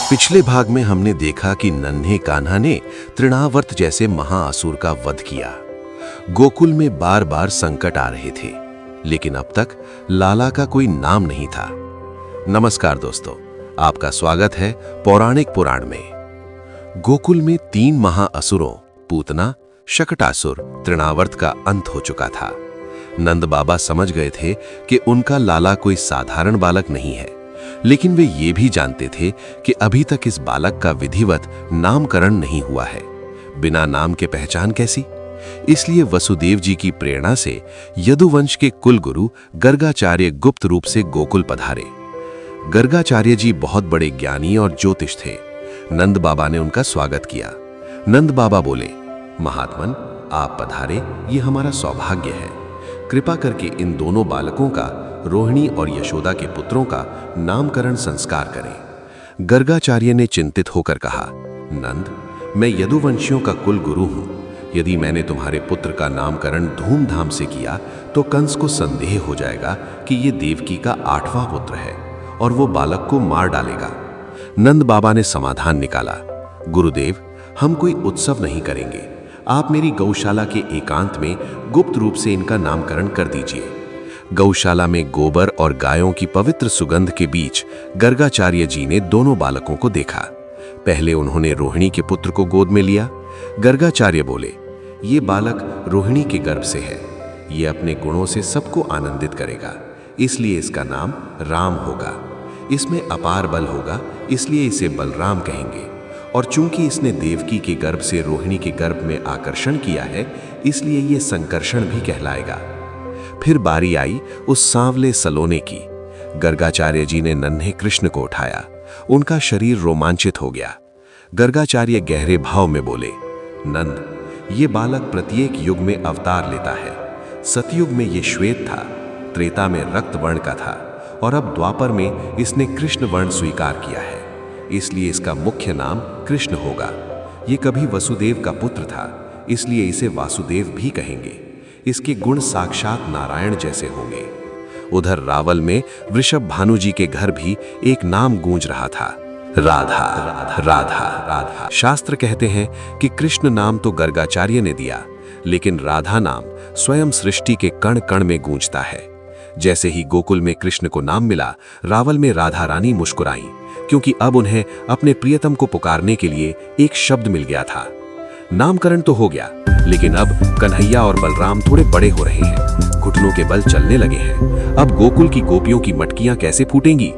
पिछले भाग में हमने देखा कि नन्हे कान्हा ने तृणावर्त जैसे महाअसुर का वध किया। गोकुल में बार बार संकट आ रहे थे, लेकिन अब तक लाला का कोई नाम नहीं था। नमस्कार दोस्तों, आपका स्वागत है पौराणिक पुराण में। गोकुल में 3 महाअसुरों पूतना, शकटासुर, तृणावर्त का अंत हो चुका था। नंद बाबा समझ गए थे कि उनका लाला कोई साधारण बालक नहीं है, लेकिन वे ये भी जानते थे कि अभी तक इस बालक का विधिवत नामकरण नहीं हुआ है। बिना नाम के पहचान कैसी? इसलिए वसुदेव जी की प्रेरणा से यदुवंश के कुल गुरु गर्गाचार्य गुप्त रूप से गोकुल पधारे। गर्गाचार्य जी बहुत बड़े ज्ञानी और ज्योतिष थे। नंद बाबा ने उनका स्वागत किया। नंद बाबा बोले, महात्मन, आप पधारे, ये हमारा सौभाग्य है। कृपा करके इन दोनों बालकों का, रोहिणी और यशोदा के पुत्रों का नामकरण संस्कार करें। गर्गाचार्य ने चिंतित होकर कहा, नंद, मैं यदुवंशियों का कुल गुरु हूं। यदि मैंने तुम्हारे पुत्र का नामकरण धूमधाम से किया तो कंस को संदेह हो जाएगा कि ये देवकी का 8वां पुत्र है और वो बालक को मार डालेगा। नंद बाबा ने समाधान निकाला, गुरुदेव, हम कोई उत्सव नहीं करेंगे। आप मेरी गौशाला के एकांत में गुप्त रूप से इनका नामकरण कर दीजिए। गौशाला में गोबर और गायों की पवित्र सुगंध के बीच गर्गाचार्य जी ने दोनों बालकों को देखा। पहले उन्होंने रोहिणी के पुत्र को गोद में लिया। गर्गाचार्य बोले, ये बालक रोहिणी के गर्भ से है। ये अपने गुणों से सबको आनंदित करेगा, इसलिए इसका नाम राम होगा। इसमें अपार बल होगा, इसलिए इसे बलराम कहेंगे। और चूंकि इसने देवकी के गर्भ से रोहिणी के गर्भ में आकर्षण किया है, इसलिए ये संकर्षण भी कहलाएगा। फिर बारी आई उस सांवले सलोने की। गर्गाचार्य जी ने नन्हे कृष्ण को उठाया। उनका शरीर रोमांचित हो गया। गर्गाचार्य गहरे भाव में बोले, नंद, ये बालक प्रत्येक युग में अवतार लेता है। सतयुग में ये श्वेत था, त्रेता में रक्त वर्ण का था और अब द्वापर में इसने कृष्ण वर्ण स्वीकार किया है, इसलिए इसका मुख्य नाम कृष्ण होगा। ये कभी वसुदेव का पुत्र था, इसलिए इसे वासुदेव भी कहेंगे। इसके गुण साक्षात नारायण जैसे होंगे। उधर रावल में वृषभ भानु जी के घर भी एक नाम गूंज रहा था, राधा राधा राधा राधा। शास्त्र कहते हैं कि कृष्ण नाम तो गर्गाचार्य ने दिया, लेकिन राधा नाम स्वयं सृष्टि के कण कण में गूंजता है। जैसे ही गोकुल में कृष्ण को नाम मिला, रावल में राधा रानी मुस्कुराईं, क्योंकि अब उन्हें अपने प्रियतम को पुकारने के लिए एक शब्द मिल गया था। नामकरण तो हो गया, लेकिन अब कन्हैया और बलराम थोड़े बड़े हो रहे हैं, घुटनों के बल चलने लगे हैं। अब गोकुल की गोपियों की मटकियां कैसे फूटेंगी